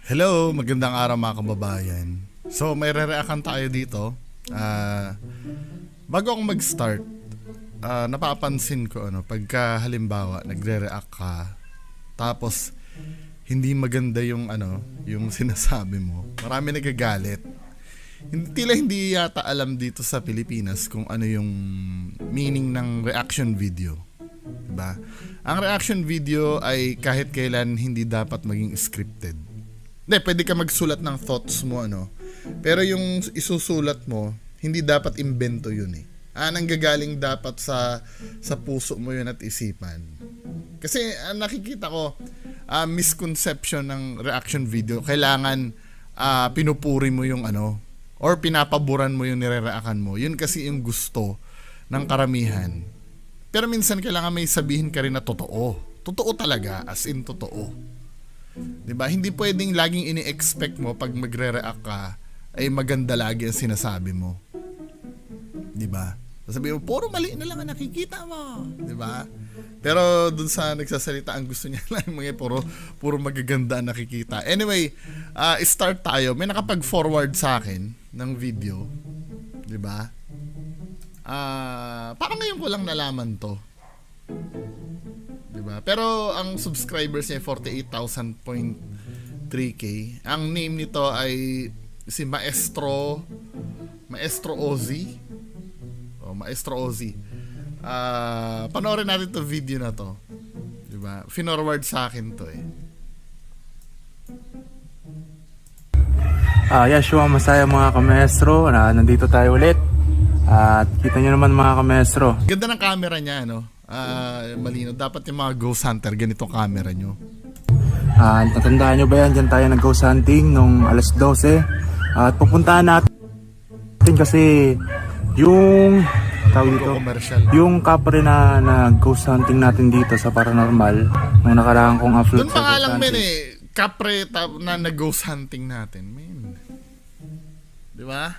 Hello, magandang araw mga kababayan. So may re-reactan tayo dito. Bago akong mag-start, napapansin ko pagka halimbawa nagre-react ka, tapos hindi maganda yung sinasabi mo. Marami nagagalit. Hindi yata alam dito sa Pilipinas kung ano yung meaning ng reaction video. Diba? Ang reaction video ay kahit kailan hindi dapat maging scripted. Hindi, pwede ka magsulat ng thoughts mo, pero yung isusulat mo, hindi dapat imbento yun eh. Nanggagaling dapat sa puso mo yun at isipan. Kasi nakikita ko, misconception ng reaction video, kailangan pinupuri mo yung or pinapaboran mo yung nire-reactan mo. Yun kasi yung gusto ng karamihan. Pero minsan kailangan may sabihin ka rin na totoo. Totoo talaga, as in totoo. Diba? Hindi pwedeng laging ini-expect mo pag magre-react ka ay maganda lagi ang sinasabi mo. Diba? Sasabihin mo, puro mali na lang ang nakikita mo. Diba? Pero dun sa nagsasalita, ang gusto niya lang mga puro magaganda ang nakikita. Anyway, start tayo. May nakapag-forward sa akin ng video. Diba? Parang ngayon ko lang nalaman to. Diba? Pero ang subscribers niya 48,000.3k. Ang name nito ay si Maestro Ozzy. Maestro Ozzy. Panoorin natin to video na to. Diba? Finorward sa akin to eh. Yashua Masaya mga kamestro, nandito tayo ulit. At kita nyo naman mga kamestro, Ganda ng camera niya, malino. Dapat yung mga ghost hunter, ganito camera nyo. natandaan nyo ba yan? Diyan tayo nag-ghost hunting nung alas 12. At pupuntahan natin kasi yung tawag dito, Commercial. yung kapre na ghost hunting natin dito sa paranormal nung nakaraan kong upload Doon sa pa nga ghost lang men hunting. kapre na nag-ghost hunting natin, men. Di ba?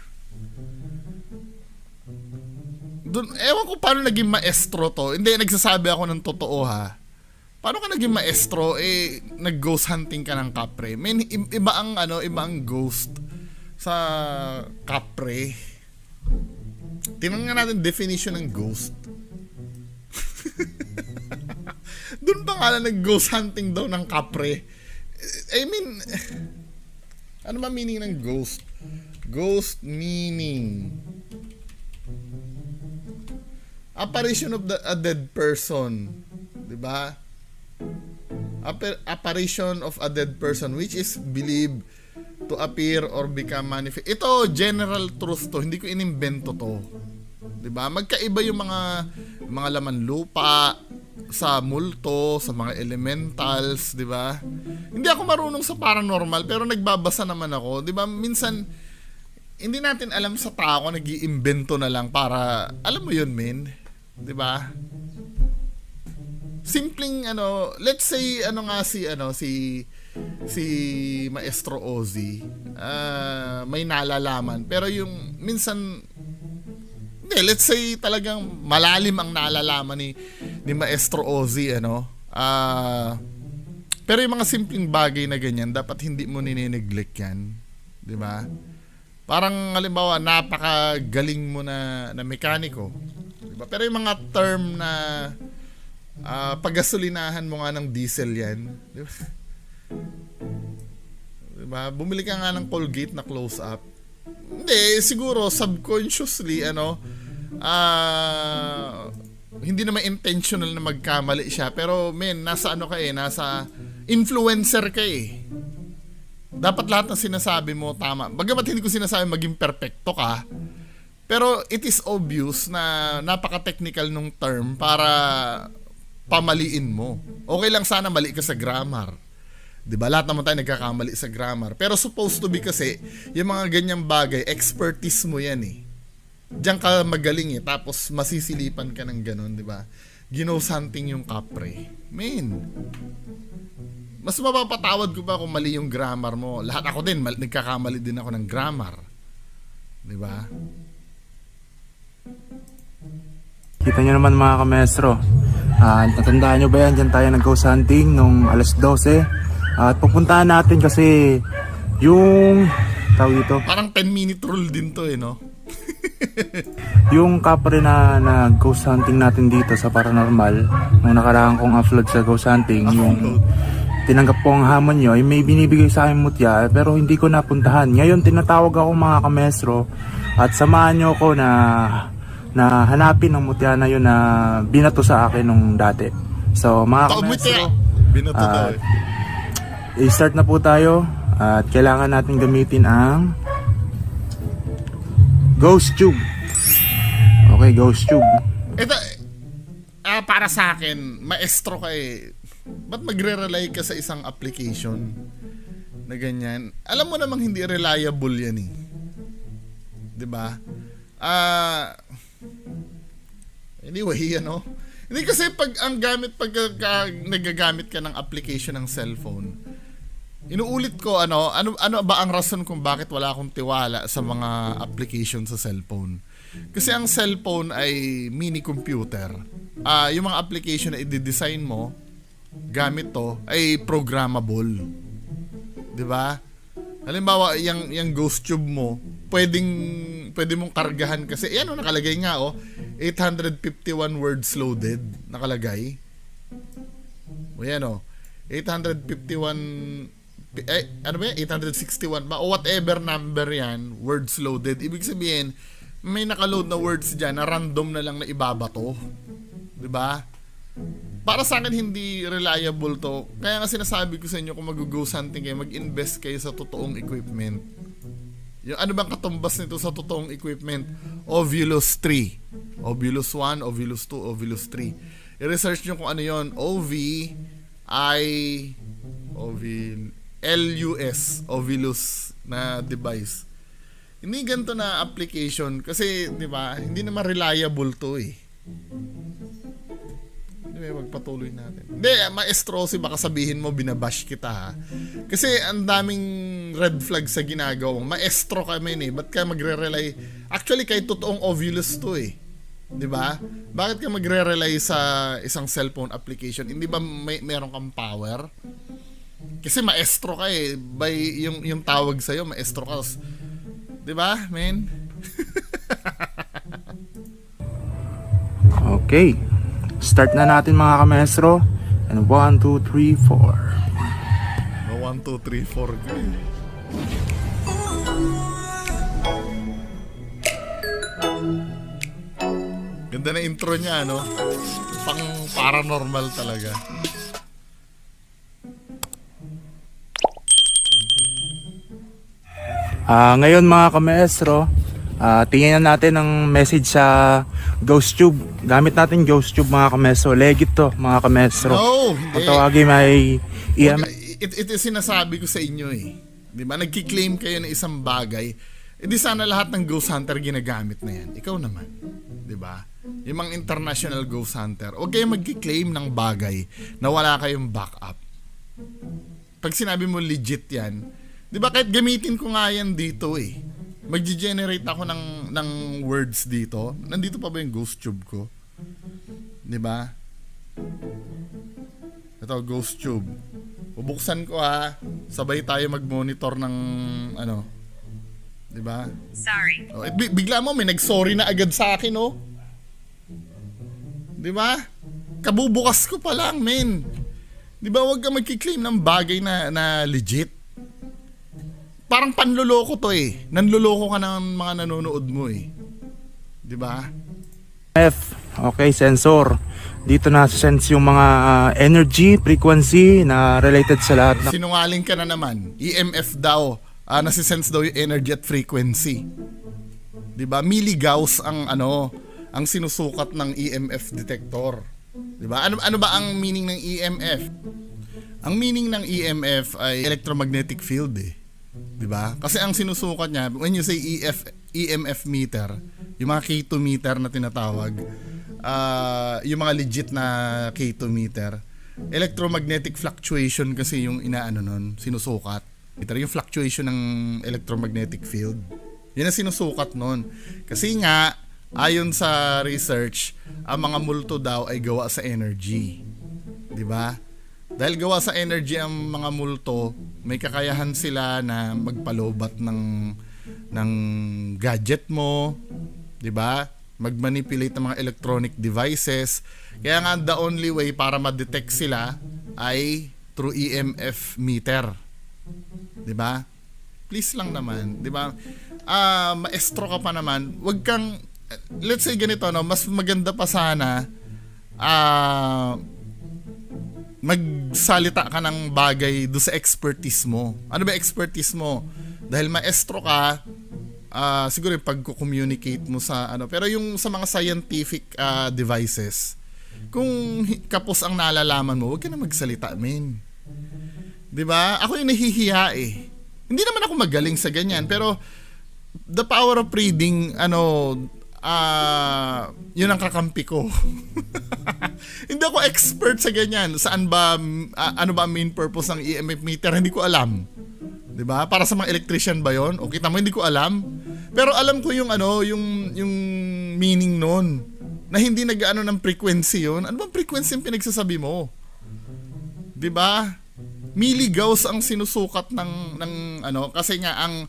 Doon, ewan ko paano naging maestro to. Hindi, nagsasabi ako ng totoo ha. Paano ka naging maestro, nag-ghost hunting ka ng kapre? Men, iba ang ghost sa kapre. Tingnan nga natin definition ng ghost. Doon pa nga lang nag-ghost hunting daw ng kapre. I mean, ano ba meaning ng ghost? Ghost meaning apparition of a dead person. Diba? Apparition of a dead person which is believed to appear or become manifest. Ito, general truth to. Hindi ko inimbento to. Diba? Magkaiba yung mga laman lupa, sa multo, sa mga elementals, diba? Hindi ako marunong sa paranormal, pero nagbabasa naman ako. Diba? Minsan, hindi natin alam sa tao, nag-iimbento na lang para, alam mo yun, men? Diba? Simpleng, let's say, si Maestro Ozzy, may nalalaman. Pero yung, minsan, let's say talagang malalim ang nalalaman ni Maestro Ozzy, pero yung mga simpleng bagay na ganyan, dapat hindi mo ninineglect yan. Di ba? Parang, halimbawa, napakagaling mo na mekaniko. Diba? Pero yung mga term na paggasolinahan mo nga ng diesel yan. Diba? Diba? Bumili ka nga ng Colgate na close-up. Hindi, siguro subconsciously, hindi naman intentional na magkamali siya. Pero, nasa nasa influencer ka eh. Dapat lahat ng sinasabi mo tama. Bagamat hindi ko sinasabi maging perfecto ka, pero it is obvious na napaka-technical nung term para pamaliin mo. Okay lang sana mali ka sa grammar. 'Di ba? Lahat naman tayo nagkakamali sa grammar. Pero supposed to be kasi yung mga ganyang bagay, expertise mo 'yan eh. Diyan ka magaling eh, tapos masisilipan ka ng ganun, 'di ba? Ghost hunting yung kapre. Mas mapapatawad ko pa kung mali yung grammar mo. Lahat ako din, nagkakamali din ako ng grammar. 'Di ba? Kita nyo naman mga kamestro, natandaan nyo ba yan? Diyan tayo nag-ghost hunting nung alas 12. At pupuntahan natin kasi yung tawag dito, Parang 10-minute rule din to eh, no? yung kapre na ghost hunting natin dito sa paranormal, nung nakaraan kong upload sa ghost hunting, yung tinanggap ko ang hamon nyo, ay may binibigay sa akin mutya pero hindi ko napuntahan. Ngayon tinatawag ako mga kamestro at samahan nyo ako na hanapin ang mutya na yun na binato sa akin nung dati. So mga kamestro, Binato daw eh. i-start na po tayo at kailangan natin gamitin ang ghost tube. Okay, ghost tube. Ito, para sa akin, maestro ka eh. Ba't magre-rely ka sa isang application na ganyan? Alam mo namang hindi reliable yan eh. 'Di ba? Anyway, ano? Hindi kasi pag nagagamit ka ng application ng cellphone, inuulit ko ano ba ang rason kung bakit wala akong tiwala sa mga application sa cellphone? Kasi ang cellphone ay mini computer. Yung mga application na i-design mo gamit to ay programmable. 'Di ba? Halimbawa, yung ghost tube mo, pwede mong kargahan kasi ano nakalagay nga 851 words loaded nakalagay. O yan 851 ano ba yan? 861 ba? O whatever number yan, words loaded. Ibig sabihin, may nakaload na words dyan na random na lang na ibabato. 'Di ba? Para sa akin hindi reliable to. Kaya nga sinasabi ko sa inyo kung mag-ghost hunting kayo, mag-invest kayo sa totoong equipment. Yung ano bang katumbas nito sa totoong equipment? Ovilus 3. Ovilus 1, Ovilus 2, Ovilus 3. I-research nyo kung ano yon. LUS, Ovilus na device. Hindi ganito na application kasi, di ba, hindi naman reliable to eh. Magpatuloy natin. Hindi, maestro si baka sabihin mo binabash kita ha. Kasi ang daming red flag sa ginagawa mo. Maestro ka man eh. Ba't ka magre-rely? Actually, kahit totoong Ovilus to eh. 'Di ba? Bakit ka magre-rely sa isang cellphone application? Hindi ba meron kang power? Kasi maestro ka eh. By yung tawag sa iyo, maestro ka. 'Di ba, men? Okay. Start na natin mga kamestro. And 1, 2, 3, 4. 1, 2, 3, 4 ka eh. Ganda na intro niya, no? Pang paranormal talaga. Ngayon mga kamestro, tingnan natin ang message sa ghost tube. Gamit natin ghost tube mga kamestro. Legit to mga kamestro. No, Kung hindi. tawagin may EMF. Ito sinasabi ko sa inyo eh. Di ba? Nagki-claim kayo ng isang bagay. Di sana lahat ng ghost hunter ginagamit na yan. Ikaw naman. Di ba? Yung mga international ghost hunter. Huwag kayo magki-claim ng bagay na wala kayong backup. Pag sinabi mo legit yan, di ba kahit gamitin ko nga yan dito eh. Mag-generate ako ng words dito. Nandito pa ba yung ghost tube ko? 'Di ba? Ito ghost tube. Bubuksan ko ha. Sabay tayo mag-monitor ng ano. 'Di ba? Sorry. Oh, bigla mo may nag-sorry na agad sa akin, oh. 'Di ba? Kabubukas ko pa lang, men. 'Di ba, wag ka magki-claim ng bagay na legit. Parang panloloko to eh. Nanloloko ka ng mga nanonood mo eh. 'Di ba? Okay, sensor. Dito na sense yung mga energy, frequency na related sa lahat ng Sinungaling ka na naman. EMF daw. Nasisense daw yung energy at frequency. 'Di ba? Milligauss ang ang sinusukat ng EMF detector. 'Di ba? Ano ba ang meaning ng EMF? Ang meaning ng EMF ay electromagnetic field eh. 'Di ba? Kasi ang sinusukat niya, when you say EMF meter, yung mga K2 meter na tinatawag, yung mga legit na K2 meter, electromagnetic fluctuation kasi yung inaano nun, sinusukat. Ito yung fluctuation ng electromagnetic field. Yun ang sinusukat nun. Kasi nga, ayon sa research, ang mga multo daw ay gawa sa energy. 'Di ba? Dahil gawa sa energy ang mga multo, may kakayahan sila na magpalobat ng gadget mo, 'di ba? Magmanipulate ng mga electronic devices. Kaya nga the only way para ma-detect sila ay through EMF meter. 'Di ba? Please lang naman, 'di ba? Maestro ka pa naman. Wag kang, let's say ganito, no, mas maganda pa sana magsalita ka ng bagay do sa expertise mo. Ano ba expertise mo? Dahil maestro ka, siguro yung pagko-communicate mo sa ano, pero yung sa mga scientific devices, kung kapos ang nalalaman mo, huwag ka na magsalita, men. 'Di ba? Ako yung nahihiya eh. Hindi naman ako magaling sa ganyan, pero the power of reading, yun ang kakampi ko. Hindi ako expert sa ganyan. Saan ba, ano ba ang main purpose ng EMF meter? Hindi ko alam. 'Di ba? Para sa mga electrician ba 'yon? O kita mo, hindi ko alam. Pero alam ko yung yung meaning noon. Na hindi nag-ano ng frequency 'yon. Ano bang frequency yung pinagsasabi mo? 'Di ba? Milligauss ang sinusukat ng kasi nga ang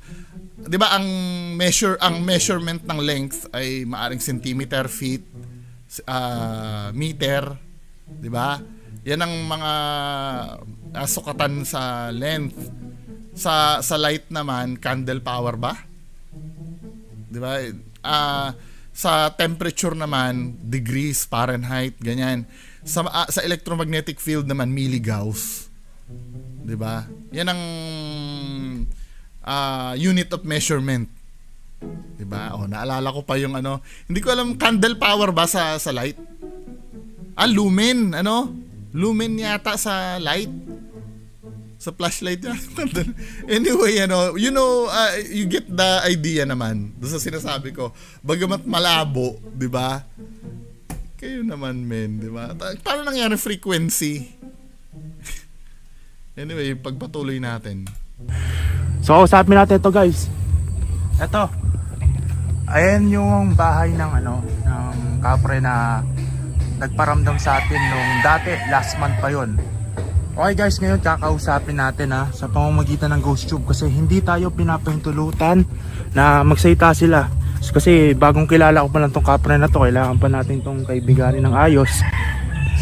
'di ba ang measurement ng length ay maaring centimeter, feet, meter, 'di ba? Yan ang mga sukatan sa length. Sa light naman, candle power ba? 'Di ba? Sa temperature naman, degrees, Fahrenheit, ganyan. Sa electromagnetic field naman, milligauss. 'Di ba? Yan ang unit of measurement. 'Di ba? Naalala ko pa yung hindi ko alam, candle power ba sa light? Lumen, lumen yata sa light. Sa flashlight yan. Anyway, you get the idea naman. Doon sa sinasabi ko, bagamat malabo, 'di ba? Kayo naman, men, 'di ba? Paano nangyari frequency? Anyway, pagpatuloy natin. So, usapin natin ito, guys. Ito. Ayan yung bahay ng ng kapre na nagparamdam sa atin nung dati, last month pa yon. Okay guys, ngayon kakausapin natin sa pamamagitan ng GhostTube kasi hindi tayo pinapahintulutan na magsalita sila. Kasi bagong kilala ko pa lang tong kapre na to, kailangan pa natin tong kaibiganin ng ayos.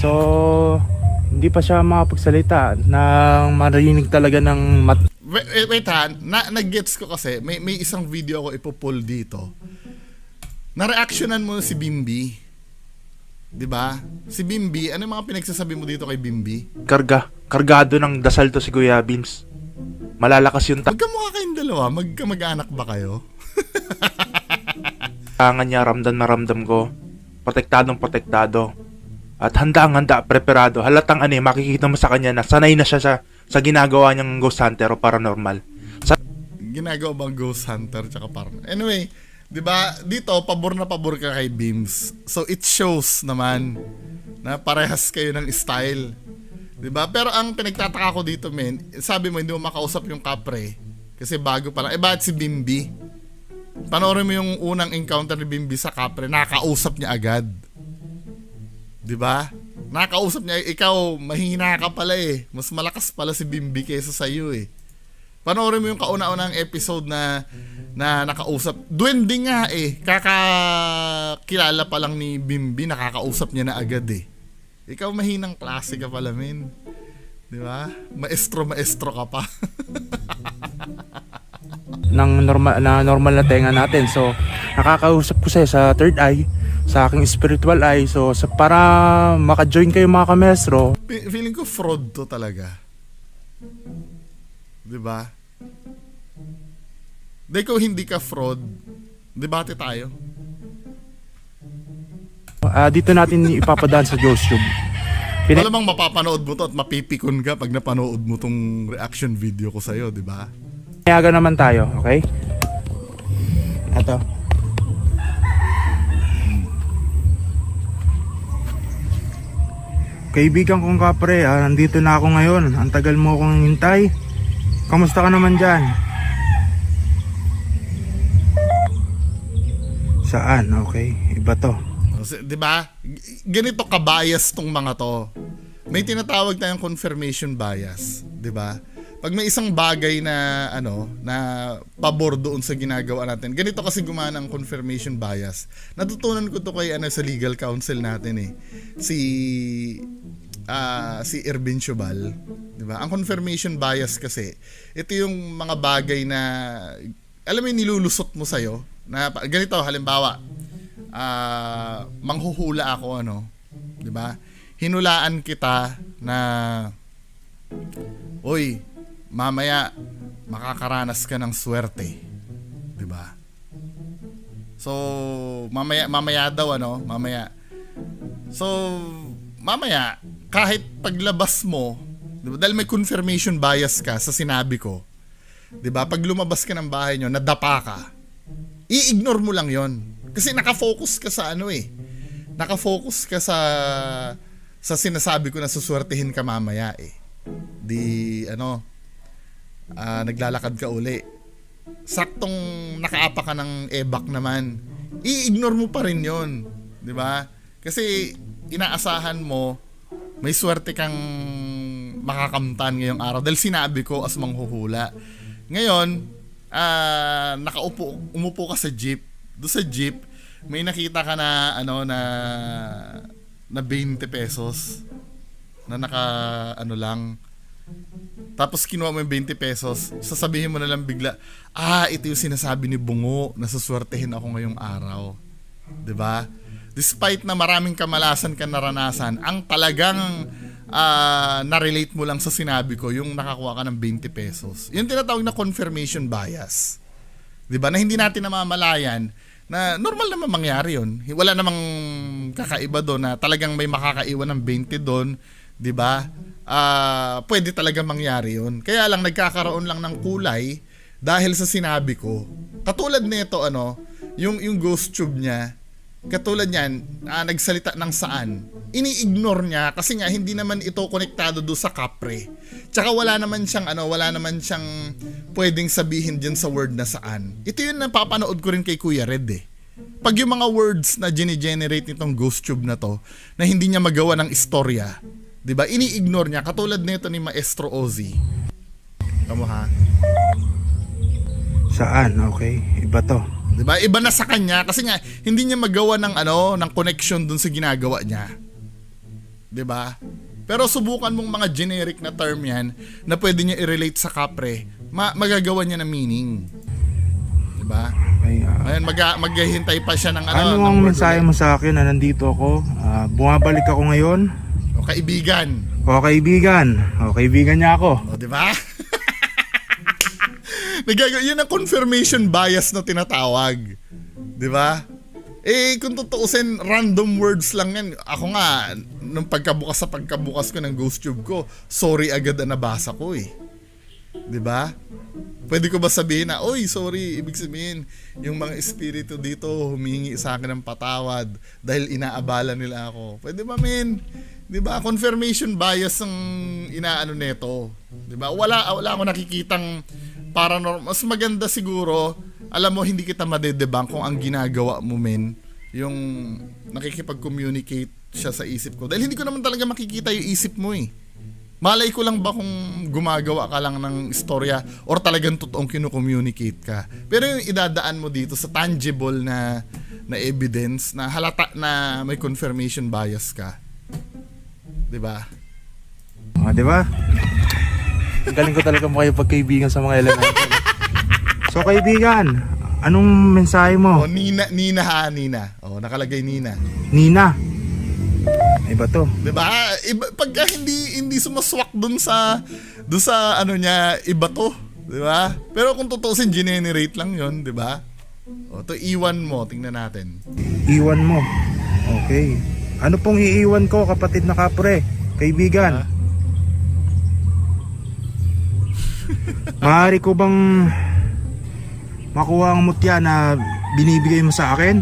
So, hindi pa siya makapagsalita nang marinig talaga ng Wait ha, nag-gets ko kasi may isang video ako ipo-pull dito. Na-reactionan mo si Bimbi. 'Di ba? Si Bimbi, ano yung mga pinagsasabi mo dito kay Bimbi? Kargado ng dasal to si Kuya Beans. Malalakas yung Magkamukha kayong dalawa, mag-anak ba kayo? tangan niya, ramdam na ramdam ko. Protektado. At handang-handa, preparado. Halatang makikita mo sa kanya na sanay na siya sa ginagawa niyang ghost hunter o paranormal. Ginagawa bang ghost hunter tsaka paranormal? Anyway, 'di ba? Dito pabor na pabor ka kay Beams. So it shows naman na parehas kayo ng style. 'Di ba? Pero ang pinagtataka ko dito, men, sabi mo hindi mo makausap yung kapre kasi bago pa lang. Bakit si Bimbi? Panoorin mo yung unang encounter ni Bimbi sa kapre, nakausap niya agad. 'Di ba? Nakausap niya, ikaw mahina ka pala eh. Mas malakas pala si Bimbi kaysa sa iyo eh. Panoorin mo yung kauna-unang episode na nakausap. Duwende nga eh. Kakakilala pa lang ni Bimbi, nakakausap niya na agad eh. Ikaw mahinang klase ka pala, men. 'Di ba? Maestro ka pa. normal na tenga natin. So, nakakausap ko siya sa third eye, sa aking spiritual eye. So, para maka-join kayo mga kamestro. Feeling ko fraud to talaga. 'Di ba? Kung hindi ka fraud, debate tayo. Dito natin ipapadaan sa GhostTube. Malamang mapapanood mo to at mapipikon ka pag napanood mo tong reaction video ko sa'yo, di ba? Pinayagan naman tayo, okay? Ito. Kaibigan kong kapre, nandito na ako ngayon. Ang tagal mo akong hintay. Kamusta ka naman dyan? Saan? Okay, iba to. Di ba? Ganito kabayas tong mga to. may tinatawag tayong confirmation bias, 'di ba? Pag may isang bagay na na pabor doon sa ginagawa natin. Ganito kasi gumana ang confirmation bias. Natutunan ko to kay sa legal counsel natin eh. Si Ervin Chubal, 'di ba? Ang confirmation bias kasi, ito yung mga bagay na alam mo yung nilulusot mo sa'yo na ganito, halimbawa, manghuhula ako, 'di ba? Hinulaan kita na, oy, mamaya makakaranas ka ng swerte, 'di ba? So, mamaya daw mamaya. So, mamaya kahit paglabas mo, 'di ba? Dahil may confirmation bias ka sa sinabi ko, 'di ba? Pag lumabas ka ng bahay nyo, nadapa ka, i-ignore mo lang 'yon. Kasi nakafocus ka sa Nakafocus ka sa sinasabi ko na suswertehin ka mamaya eh. Naglalakad ka uli. Saktong nakaapa ka ng ebak naman, i-ignore mo pa rin 'yon, 'di ba? Kasi inaasahan mo may swerte kang makakamtan ngayong araw dahil sinabi ko as manghuhula. Ngayon, umupo ka sa jeep. Doon sa jeep, may nakita ka na na 20 pesos na lang. Tapos kinuha mo yung 20 pesos, sasabihin mo na lang bigla, ito yung sinasabi ni Bungo na suswertehin ako ngayong araw. 'Di ba? Despite na maraming kamalasan ka naranasan, ang talagang na-relate mo lang sa sinabi ko, yung nakakuha ka ng 20 pesos. Yung tinatawag na confirmation bias. 'Di ba? Na hindi natin namamalayan na normal naman mangyari yun. Wala namang kakaiba doon na talagang may makakaiwan ng 20 doon, 'di ba? Pwede talaga mangyari yun. Kaya lang nagkakaroon lang ng kulay dahil sa sinabi ko. Katulad nito yung ghost tube niya, katulad niyan, nagsalita ng saan. Ini-ignore niya kasi nga hindi naman ito konektado do sa kapre. Tsaka wala naman siyang pwedeng sabihin diyan sa word na saan. Ito yung napapanood ko rin kay Kuya Red eh. Pag yung mga words na generate nitong ghost tube na to, na hindi niya magawa ng istorya, 'di ba? Ini-ignore niya katulad nito ni Maestro Ozzy. Kamu ha? Saan? Okay, iba to. 'Di ba? Iba na sa kanya kasi nga hindi niya magawa ng connection dun sa ginagawa niya. 'Di ba? Pero subukan mong mga generic na term 'yan na pwede niya i-relate sa kapre, magagawa niya ng meaning. 'Di ba? Ayun, maghihintay pa siya ng Ano ang mensahe mo sa akin na nandito ako? Bumabalik ako ngayon. O kaibigan. O kaibigan niya ako. O, di ba? Yun ang confirmation bias na tinatawag. Di ba? Kung tutuusin, random words lang yan. Ako nga, nung pagkabukas ko ng ghost tube ko, sorry agad na nabasa ko eh. Di ba? Pwede ko ba sabihin na, oy, sorry, ibig sabihin, yung mga espiritu dito humingi sa akin ng patawad dahil inaabala nila ako. Pwede ba, men? 'Di ba? Confirmation bias ang nito. 'Di ba? Wala ako nakikitang paranormal. Mas maganda siguro, alam mo, hindi kita madedebunk kung ang ginagawa mo, men, yung nakikipag-communicate siya sa isip ko. Dahil hindi ko naman talaga makikita yung isip mo eh. Malay ko lang ba kung gumagawa ka lang ng istorya or talagang totoong kino-communicate ka. Pero yung idadaan mo dito sa tangible na evidence na halata na may confirmation bias ka. 'Di ba? Di ba? Ang galing ko talaga mo kayo pagkaibigan sa mga elemental. So kaibigan, anong mensahe mo? Nina. Oh, nakalagay Nina. Nina. Iba to. 'Di ba? Pagka hindi sumaswak dun sa niya, iba to, 'di ba? Pero kung tutuusin, generate lang 'yon, 'di ba? O, to iwan mo, tingnan natin. Iwan mo. Okay. Ano pong iiwan ko, kapatid na kapre, kaibigan? Maaari ko bang makuha ang mutya na binibigay mo sa akin?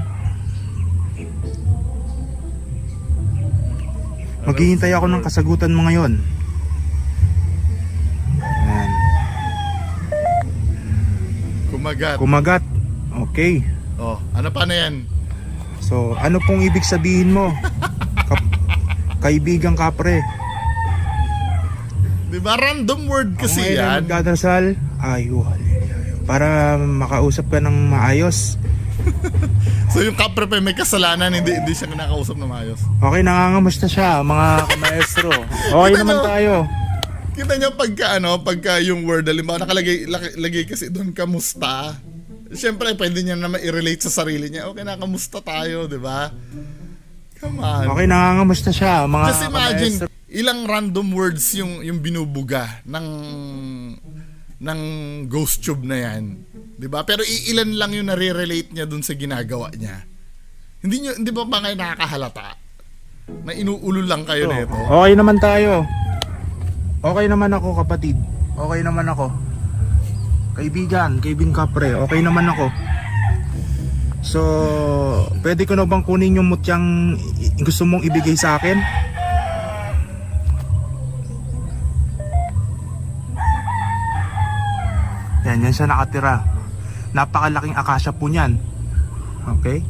Maghihintay ako ng kasagutan mo ngayon. Ayan. Kumagat. Okay. Oh, ano pa na yan? So, ano pong ibig sabihin mo? Kaibigang kapre. Di ba? Random word kasi Ako ngayon ay yan. magdadasal, para makausap ka ng maayos. So yung kapre pa may kasalanan, hindi siya nakakausap na maayos. Okay, nangangamusta siya, mga kamaestro. Okay Kita naman nyo? tayo. Kita nyo pagka yung word, halimbawa nakalagay kasi doon, kamusta? Siyempre, pwede niya naman i-relate sa sarili niya. Okay na, kamusta tayo, di ba? Come on. Okay, nangangamusta siya, mga Just imagine, kamaestro. ilang random words yung binubuga ng ghost tube na yan. 'Di ba? Pero iilan lang yung nare-relate niya dun sa ginagawa niya. Hindi ba ba kayo nakakahalata? Na inuulo lang kayo nito. Okay naman tayo. Okay naman ako, kapatid. Okay naman ako. Kaibigan kapre, okay naman ako. So, pwede ko na bang kunin yung mutyang gusto mong ibigay sa akin? Yan siya nakatira. Napakalaking akasya po niyan. Okay?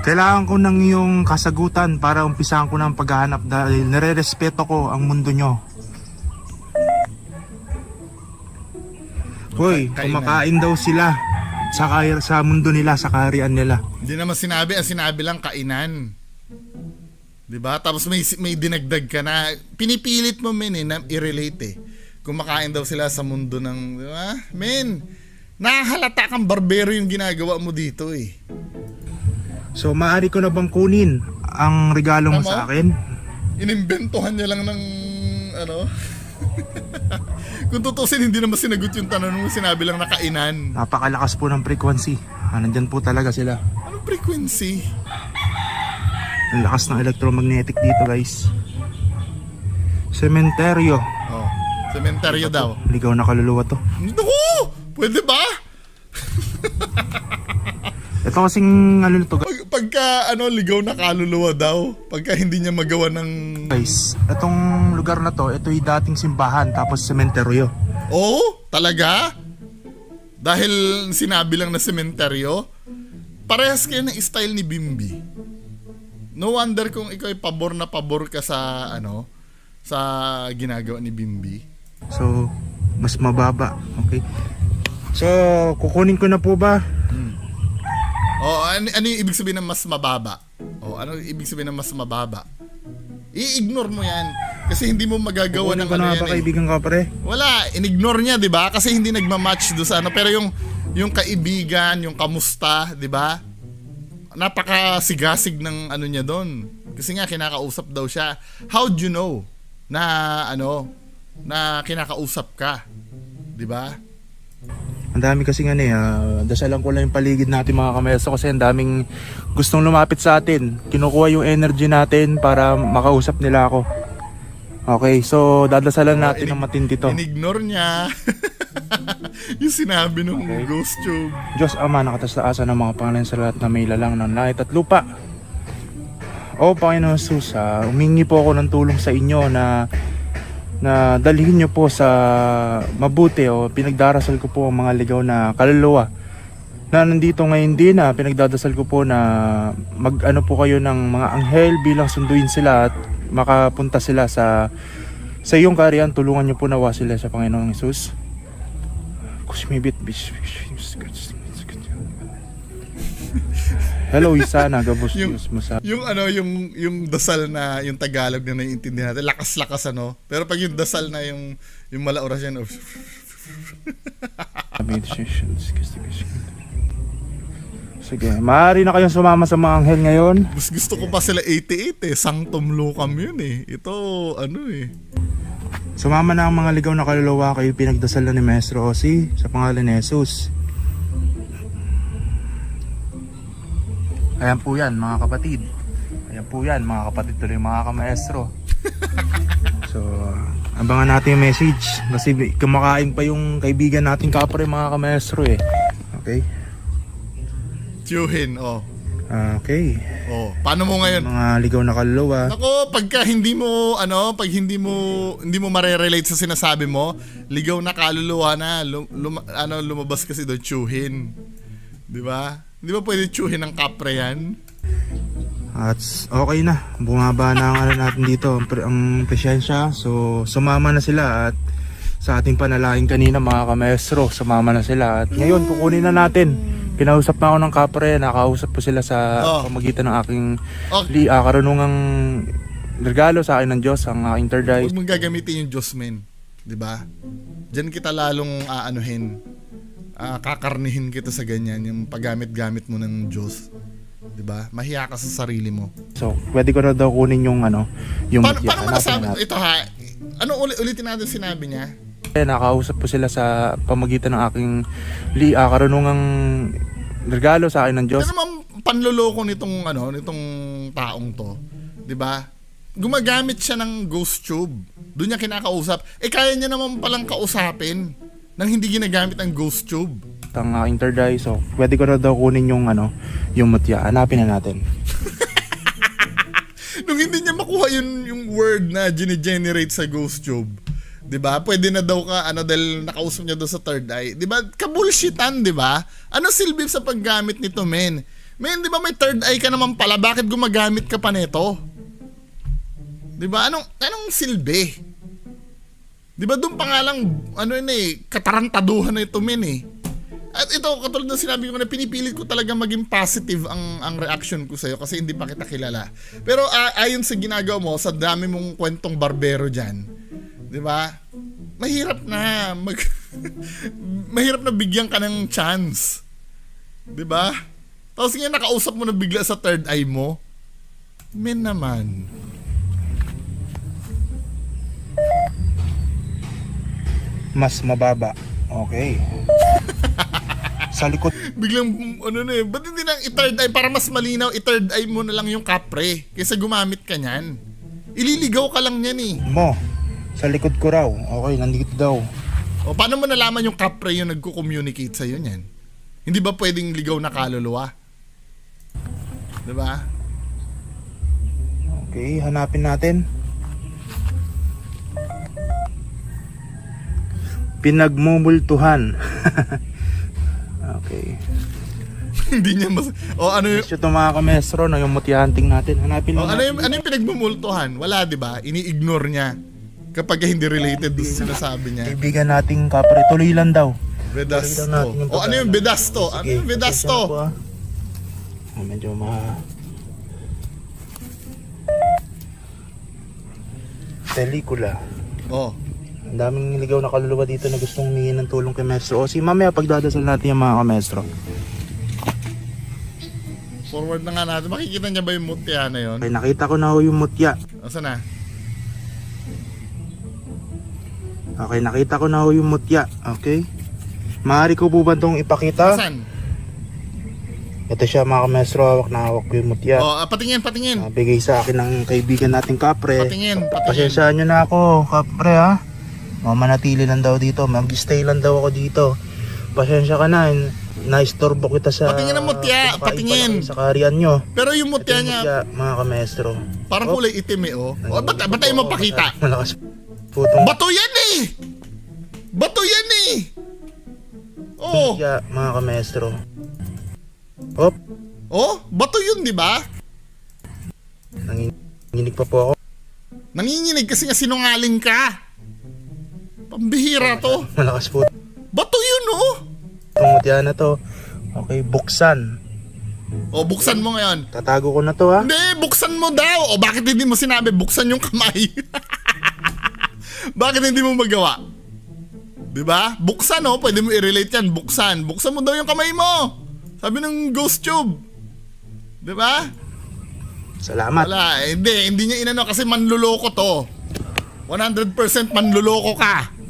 Kailangan ko ng iyong kasagutan para umpisahan ko ng paghahanap dahil nare-respeto ko ang mundo nyo. Hoy, Kainan. kumakain daw sila sa mundo nila, sa kaharian nila. Hindi naman sinabi, ang sinabi lang kainan. 'Di ba? Tapos may dinagdag ka na pinipilit mo na i-relate eh. Kumakain daw sila sa mundo ng, 'di ba? Men, nahahalata kang barbero yung ginagawa mo dito eh. So, maaari ko na bang kunin ang regalo mo Tama? sa akin? Inimbentohan niya lang ng ano. Kung tutusin, hindi naman sinagot yung tanong mo, sinabi lang na kainan. Napakalakas po ng frequency. Nandyan po talaga sila. Anong frequency? Ang lakas ng electromagnetic dito, guys. Sementeryo. Oh, sementeryo daw. Ligaw na kaluluwa to. No! Pwede ba? Ito kasing ano nito, Pagka ligaw na kaluluwa daw, pagka hindi niya magawa ng... guys. Itong lugar na to, ito yung dating simbahan tapos sementeryo. Oh, talaga? Dahil sinabi lang na sementeryo, parehas kayo ng style ni Bimbi. No wonder kung ikaw ay pabor na pabor ka sa sa ginagawa ni Bimbi. So, mas mababa. Okay. So, kukunin ko na po ba? Oh, ano yung ibig sabihin ng mas mababa? Oh, ano yung ibig sabihin ng mas mababa? I-ignore mo 'yan kasi hindi mo magagawa Kukunin ng ko na yan ba, eh. kaibigan ka, pre? Wala, inignore niya, 'di ba? Kasi hindi nagma-match do sa pero yung kaibigan, yung kamusta, 'di ba? Napakasigasig ng niya doon. Kasi nga kinakausap daw siya. How'd you know na na kinakausap ka? 'Di ba? Ang dami kasi nga dasalan ko lang yung paligid natin, mga kameso, kasi ang daming gustong lumapit sa atin. Kinukuha yung energy natin para makausap nila ako. Okay, so dadasalan natin ng matindi to. Inignore niya. Yung sinabi nung ghost tube. Diyos Ama, nakataas-taasan ng mga pangalan sa lahat na may lalang ng langit at lupa. O Panginoon Jesus, humingi po ako ng tulong sa inyo na dalhin nyo po sa mabuti, o pinagdarasal ko po ang mga ligaw na kaluluwa na nandito ngayon din. Pinagdadasal ko po na mag-ano po kayo ng mga anghel bilang sunduin sila at makapunta sila sa iyong kaharian. Tulungan nyo po nawa sila sa Panginoong Jesus. Hello, Isana, gabos Diyos mo sa... Yung dasal na yung Tagalog na naiintindihan natin, lakas-lakas pero pag yung dasal na yung mala orasyon, Sige, maaari na kayong sumama sa mga anghel ngayon. gusto ko pa sila 88 Sanctum Lucam yun ito Sumama na ang mga ligaw na kaluluwa, kayo pinagdasal na ni Maestro Ozzy sa pangalan ni Jesus. Ayan po yan, mga kapatid. Ayan po yan, mga kapatid, tuloy mga kamaestro. So, abangan natin yung message kasi kumakain pa yung kaibigan natin kapre, mga kamaestro eh. Okay? Tiyuhin, Okay. paano mo ngayon? Mga ligaw na kaluluwa. Ako, pagka hindi mo hindi mo mare-relate sa sinasabi mo, ligaw na kaluluwa na, lumabas kasi doon, tiyuhin. 'Di ba? Di ba pwede tiyuhin ng kapre yan? At okay na, bumaba na ang ano natin dito, ang presyensya. So sumama na sila at sa ating panalangin kanina mga kamestro, sumama na sila. At ngayon kukunin na natin. Kinausap na ako ng kapre, nakausap po sila sa pamagitan ng aking karunungang regalo sa akin ng Diyos, ang aking third eye. Huwag mong gagamitin yung Diyos, men. Diba? Diyan kita lalong aanuhin. Kakarnihin kita sa ganyan, yung paggamit-gamit mo ng Diyos. Diba? Mahiya ka sa sarili mo. So, pwede ko na daw kunin yung yung paano mo nasabi? Ito ha, ano ulitin natin sinabi niya? Nakausap po sila sa pamagitan ng aking karunungang regalo sa akin ng Diyos. Ano naman panloloko nitong taong to, 'di ba? Gumagamit siya ng ghost tube. Doon niya kinakausap. Kaya niya naman palang kausapin nang hindi ginagamit ang ghost tube. Ang aking third eye, so pwede ko na daw kunin yung yung mutya. Hanapin na natin. Nung hindi niya makuha yung word na gine-generate sa ghost tube, 'di ba? Pwede na daw ka dahil nakausap niya daw sa third eye. 'Di ba? Kabulshitan, 'di ba? Ano silbi sa paggamit nito, men? Men, 'di ba may third eye ka naman pala? Bakit gumagamit ka pa nito? 'Di ba? Anong silbi? 'Di ba doon pa nga lang katarantaduhan na ito, men eh. At ito, katulad ng sinabi ko na pinipilit ko talaga maging positive ang reaction ko sa'yo kasi hindi pa kita kilala. Pero ayon sa ginagawa mo, sa dami mong kwentong barbero dyan, di ba? Mahirap na mahirap na bigyan ka ng chance. Di ba? Tapos nga nakausap mo na bigla sa third eye mo. Men naman. Mas mababa. Okay. Sa likod. Biglang ba't hindi lang i-third eye para mas malinaw, i-third eye mo na lang yung kapre kaysa gumamit ka niyan. Ililigaw ka lang niyan eh. Mo. Sa likod ko raw. Okay, nandito daw. O paano mo nalaman yung kapre yung nagko-communicate sa'yo niyan? Hindi ba pwedeng ligaw na kaluluwa? Diba? Okay, hanapin natin. Pinagmumultuhan. Okay. Hindi niya ano yung... Ito mga kamestro, yung mutya hunting natin. Hanapin lang natin. Ano yung pinagmumultuhan? Wala, diba? Ini-ignore niya kapag hindi related doon sa sinasabi niya. Kaibigan nating kapre, tuloy lang daw. Vedasto. Ano yung Vedasto? Ano yung Vedasto? Medyo pelikula. Ang daming niligaw na kaluluwa dito na gustong humingi ng tulong kay Maestro. O si mamaya pagdadasal natin yung mga kamestro. Forward na nga natin. Makikita niya ba yung mutya na yun? Okay, nakita ko na yung mutya. Asa na? Okay, nakita ko na yung mutya. Okay. Maaari ko po ba itong ipakita? Asan? Ito siya mga kamestro, hawak na hawak ko yung mutya. Patingin. Bigay sa akin ng kaibigan nating kapre. Patingin. Pasensyaan nyo na ako, kapre ha. Manatili lang daw dito, mag-stay lang daw ako dito. Pasensya ka na, naistorbo kita sa... Patingin ang mutya, patingin. Sa kariyan nyo. Pero yung mutya niya, mga kamestro. parang kulay itim eh, ba't tayo mapakita? Malakas putong... Bato yan eh! Bato yan eh! Mutya, mga kamestro. Bato yun, di ba? Nanginginig pa po ako. Nanginginig kasi nga sinungaling ka. Pambihira to. Malakas po. Bato yun, Itong mutya na to. Okay, buksan. Buksan mo ngayon. Tatago ko na to ha. Hindi, buksan mo daw. Bakit hindi mo sinabi buksan yung kamay? Bakit hindi mo magawa? Diba? Buksan pwede mo i-relate yan. Buksan mo daw yung kamay mo. Sabi ng ghost tube. Diba? Salamat. Wala, hindi niya inano kasi manluloko to. 100% manluloko ka.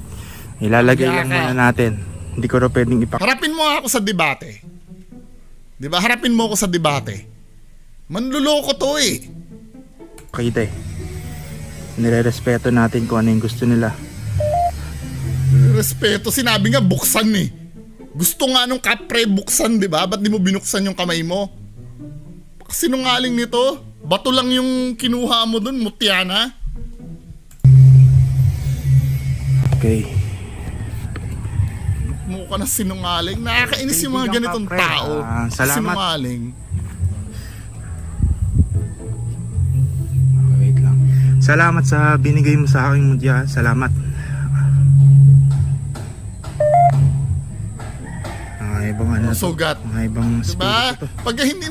Ilalagay lang muna natin. Hindi ko na pwedeng Harapin mo ako sa debate. Diba? Harapin mo ako sa debate. Manluloko to eh. Pakita eh. Nire-respeto natin kung ano yung gusto nila. Respeto, sinabi nga buksan eh. Gusto nga nung kapre buksan, diba? Ba't di mo binuksan yung kamay mo? Sinungaling nito. Bato lang yung kinuha mo dun, mutya na. Okay. Mukha na sinungaling. Nakakainis yung mga ganitong tao. Salamat. Sinungaling. Salamat sa binigay mo sa aking mutya. Salamat. Ibang ano, Sugat. mga ibang Diba? spirito to. Pagka hindi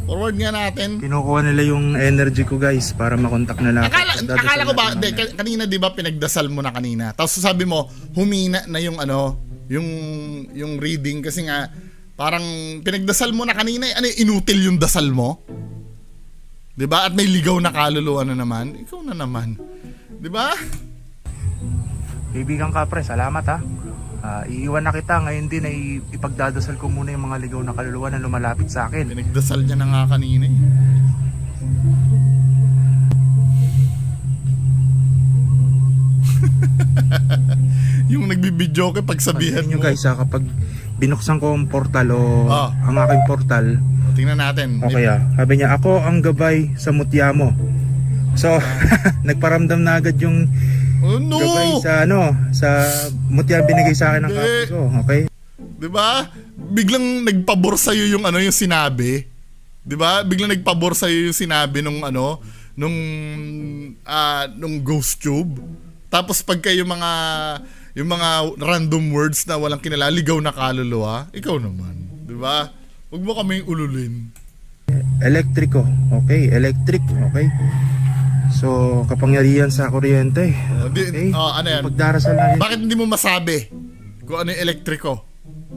forward nga natin. Kinukuha nila yung energy ko guys para makontak na lang. Akala ko ba, kanina di ba pinagdasal mo na kanina. Tapos sabi mo, humina na yung ano, yung reading kasi nga parang pinagdasal mo na kanina, ano inutil yung dasal mo? 'Di ba? At may ligaw na kaluluwa na naman. Ikaw na naman. 'Di ba? Kaibigan ka pre, salamat ha. Iiwan na kita ngayon din ay ipagdadasal ko muna yung mga ligaw na kaluluwa na lumalapit sa akin. Pinagdasal niya na nga kanina eh. Yung nagbibidyo ko pagsabihan Pansin nyo mo. guys kapag binuksan ko ang portal o Ah. ang aking portal, Tingnan natin. okay sabi niya ako ang gabay sa mutya mo. So nagparamdam na agad yung Oh no! gabay sa mutya binigay sa akin ng Hindi. kapatid ko, okay? 'Di ba? Biglang nagpabor sa yung yung sinabi. 'Di ba? Biglang nagpabor sa yung sinabi nung nung ghost tube. Tapos pagka yung mga random words na walang kinalaligaw na kaluluwa, ikaw naman, 'di ba? Huwag mo kaming ululin. Elektriko, okay? Electric, okay? So, kapangyarihan sa kuryente. Okay? Ano yan? Pagdarasal na rin. Bakit hindi mo masabi kung ano yung elektriko?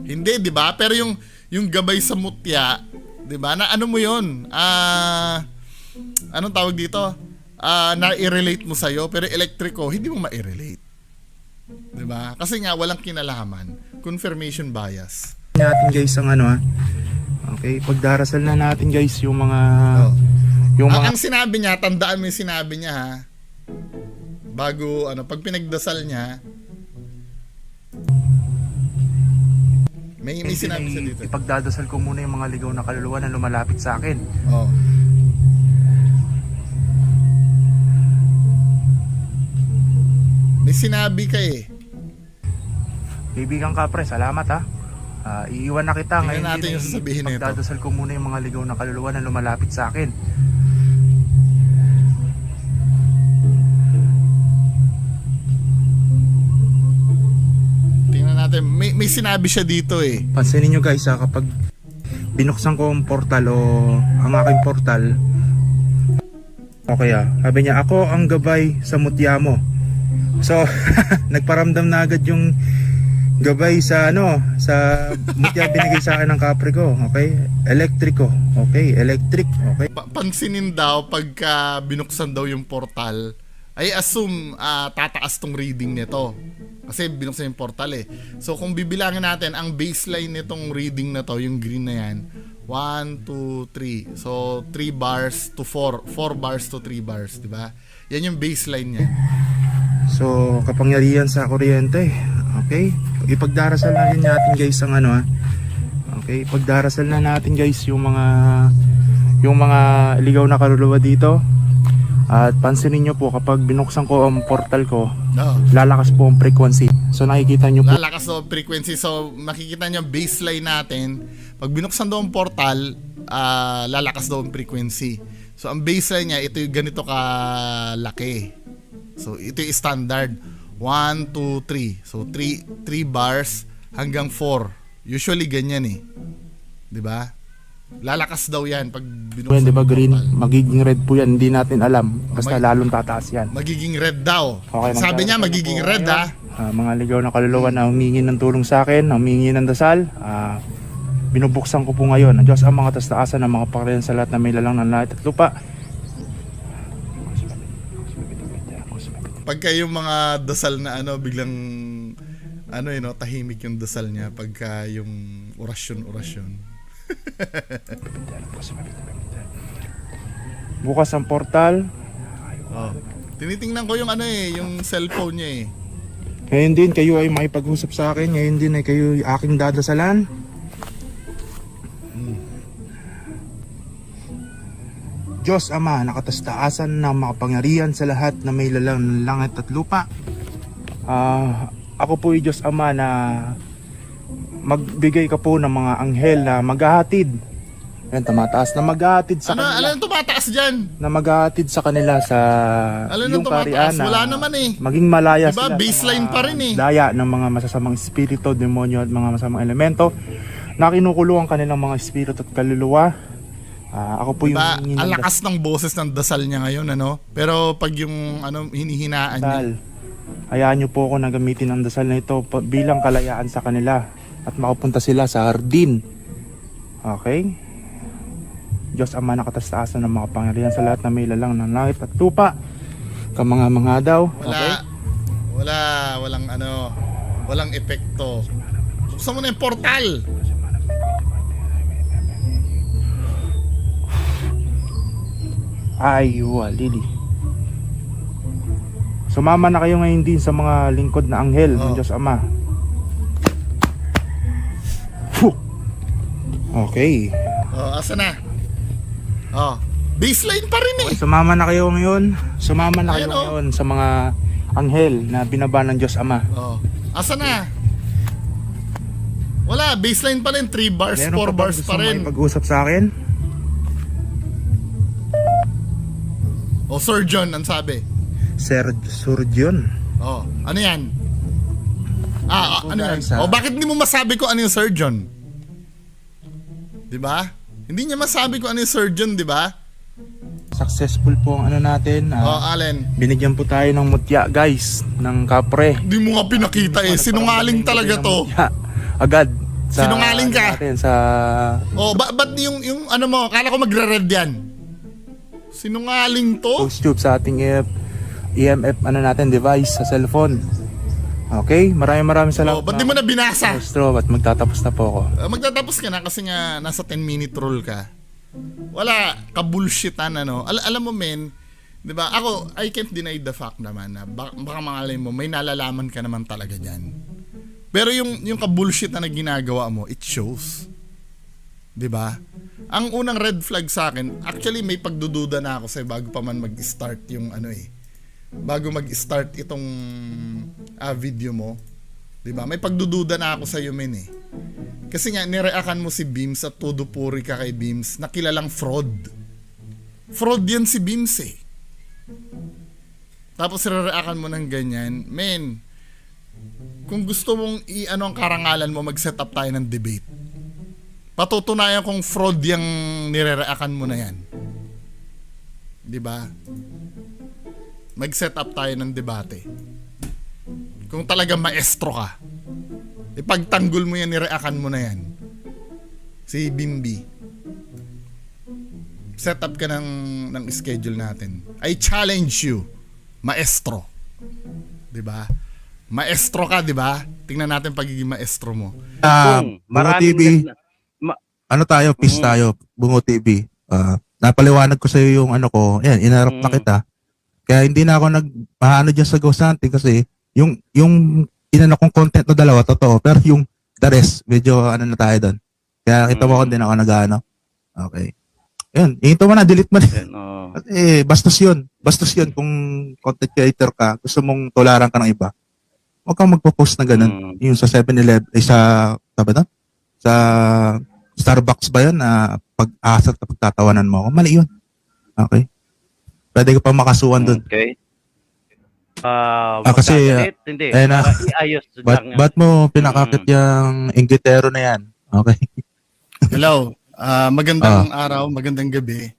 Hindi, 'di ba? Pero yung gabay sa mutya, 'di ba? Na ano mo 'yon? Anong tawag dito? Na-i-relate mo sa'yo, pero elektriko, hindi mo ma-i-relate. 'Di ba? Kasi nga walang kinalaman. Confirmation bias. Natin guys ang okay, pagdarasal na natin guys yung mga Ang sinabi niya, tandaan mo yung sinabi niya ha. Bago pag pinagdasal niya, may sinabi siya dito. Ipagdadasal ko muna yung mga ligaw na kaluluwa na lumalapit sa akin. Oh. May sinabi ka eh. Kaibigan ka pre, salamat ha. Iiwan na kita Tingnan ngayon natin din yung sasabihin nito. Pagdadasal ko muna yung mga ligaw na kaluluwa na lumalapit sa akin. Tingnan natin. May sinabi siya dito eh. Pansinin nyo guys kapag binuksan ko ang portal o ang aking portal, okay sabi niya ako ang gabay sa mutya mo. So nagparamdam na agad yung gabay sa sa mutya binigay sa akin ng kapre ko, okay? Elektriko, okay? Electric, okay? Pansinin daw pagka binuksan daw yung portal, ay assume tataas tong reading nito. Kasi binuksan yung portal eh. So kung bibilangin natin, ang baseline nitong reading na to, yung green na yan, 1, 2, 3. So 3 bars to 4. 4 bars to 3 bars, di ba? Yan yung baseline niya. So kapangyarihan sa kuryente, okay? Ipagdarasal na rin natin guys ang okay? Ipagdarasal na natin guys yung mga ligaw na kaluluwa dito. At pansinin nyo po kapag binuksan ko ang portal ko, lalakas po ang frequency. So nakikita nyo po. Lalakas daw ang frequency. So makikita nyo baseline natin. Pag binuksan daw ang portal, lalakas daw ang frequency. So ang baseline niya, ito yung ganito kalaki. So ito yung standard. 1, 2, 3. So 3 bars hanggang 4. Usually ganyan eh. 'Di ba? Lalakas daw yan pag binuksan. Di ba green? portal. Magiging red po yan. Hindi natin alam. Basta lalong tataas yan. Magiging red daw. Okay, Sabi niya magiging red ha. Mga ligaw na kaluluwa na humingi ng tulong sa akin, humingi ng dasal, binubuksan ko po ngayon ang Diyos ang mga tastaasan ng mga pakailan sa lahat na may lalang ng langit at lupa. Pagka yung mga dasal na biglang tahimik yung dasal niya pagka yung orasyon. Bukas ang portal. Tinitingnan ko yung yung cellphone niya eh. Ngayon din kayo ay makipag-usap sa akin. Ngayon din ay kayo aking dadasalan. Diyos Ama, nakatastaasan ng makapangyarihan sa lahat na may lalang ng langit at lupa. Ako po ay Diyos Ama na magbigay ka po ng mga anghel na maghahatid Yan, tumataas na maghahatid sa Ano, kanila. ano tumataas dyan? Na maghahatid sa kanila sa Ano yung tumataas? kaharian na Wala naman eh. maging malaya Diba, sila baseline sa pa rin eh. daya ng mga masasamang espiritu, demonyo at mga masamang elemento na kinukulong ang kanilang mga espiritu at kaluluwa. Ako po Diba, yung ang lakas ng boses ng dasal niya ngayon, ano? Pero pag yung ano, hinihinaan niya. dasal. Hayaan niyo po ako na gamitin ang dasal na ito bilang kalayaan sa kanila at makapunta sila sa hardin. Okay? Diyos Ama na katastaasan ng mga pangyarihan sa lahat na may lalang ng langit at lupa. Kamanga-manga daw. Okay? Walang ano, walang epekto. Buksan mo na yung portal. Ay, Lili. Sumama na kayo ngayon din sa mga lingkod na anghel ng Diyos Ama. Fuh! Okay. Oh, asa na? Oh, baseline pa rin eh. Sumama na kayo ngayon. Sumama na kayo Ayan, oh. ngayon sa mga anghel na binaba ng Diyos Ama. Oh, asa na? Wala, baseline pa rin. 3 bars, 4 Meron bars pa rin. pag-usap sa akin? Oh, Surgeon, ang sabi. Surgeon. Oh, ano yan? Ano yan? guys, Oh, bakit hindi mo masabi ko ano yung surgeon? 'Di ba? Hindi niya masabi ko ano yung surgeon, 'di ba? Successful po ang ano natin. Oh, Allen. Binigyan po tayo ng mutya, guys, ng kapre. Hindi mo nga pinakita eh. Sinungaling talaga to. Mutya. Agad. Sa, Sinungaling ka. Natin, sa Oh, ba't yung ano mo, kala ko magre-red yan. Sinungaling to? post tube sa ating EMF ano natin device sa cellphone. Okay, maraming salamat. Oh, ba't di mo na binasa? Maestro, at magtatapos na po ako. Magtatapos ka na kasi nga nasa 10-minute rule ka. Wala ka bullshitan ano. Alam mo men, 'di ba? Ako I can't deny the fact naman na baka mangalay mo may nalalaman ka naman talaga diyan. Pero yung ka-bullshit na ginagawa mo, it shows. 'Di ba? Ang unang red flag sa akin, actually may pagdududa na ako sa bago pa man mag-start yung ano eh. Bago mag-start itong video mo, 'di ba? May pagdududa na ako sa iyo men eh. Kasi nga nireakan mo si Beams at todo puri ka kay Beams na kilalang fraud. Fraud yan si Beams eh. Tapos nireakan mo ng ganyan, men. Kung gusto mong i-ano ang karangalan mo, mag-set up tayo ng debate. Patutunayan kung fraud yung nirereakan mo na yan. 'Di ba? Mag-set up tayo ng debate. Kung talaga maestro ka, ipagtanggol mo yan, nireakan mo na yan. Si Bimbi. Set up ka ng schedule natin. I challenge you, maestro. 'Di ba? Maestro ka, 'di ba? Tingnan natin pagiging maestro mo. Bungo TV. Ano tayo, peace tayo, Bungo TV. Napaliwanag ko sa iyo yung ano ko. Yan, inarap na kita. Kaya hindi na ako nag-ano dyan sa Ghost Hunting kasi yung inano kong content na dalawa, totoo. Pero yung the rest, medyo ano na tayo doon. Kaya kita mo kung din ako nag-ano. Okay. Yun, ito mo na, delete mo na. Bastos yun. Bastos yun kung content creator ka, gusto mong tularan ka ng iba. Huwag kang magpo-post na ganun. Yung sa 7-Eleven, sabi na? Sa Starbucks ba yun na pag-asat na pagtatawanan mo ako? Mali yun. Okay. Pwede ka pa makasuhan dun. Okay. Kasi, hindi. Iayos ba't mo pinakakit yung inggitero na yan? Okay. Hello. Magandang araw, magandang gabi.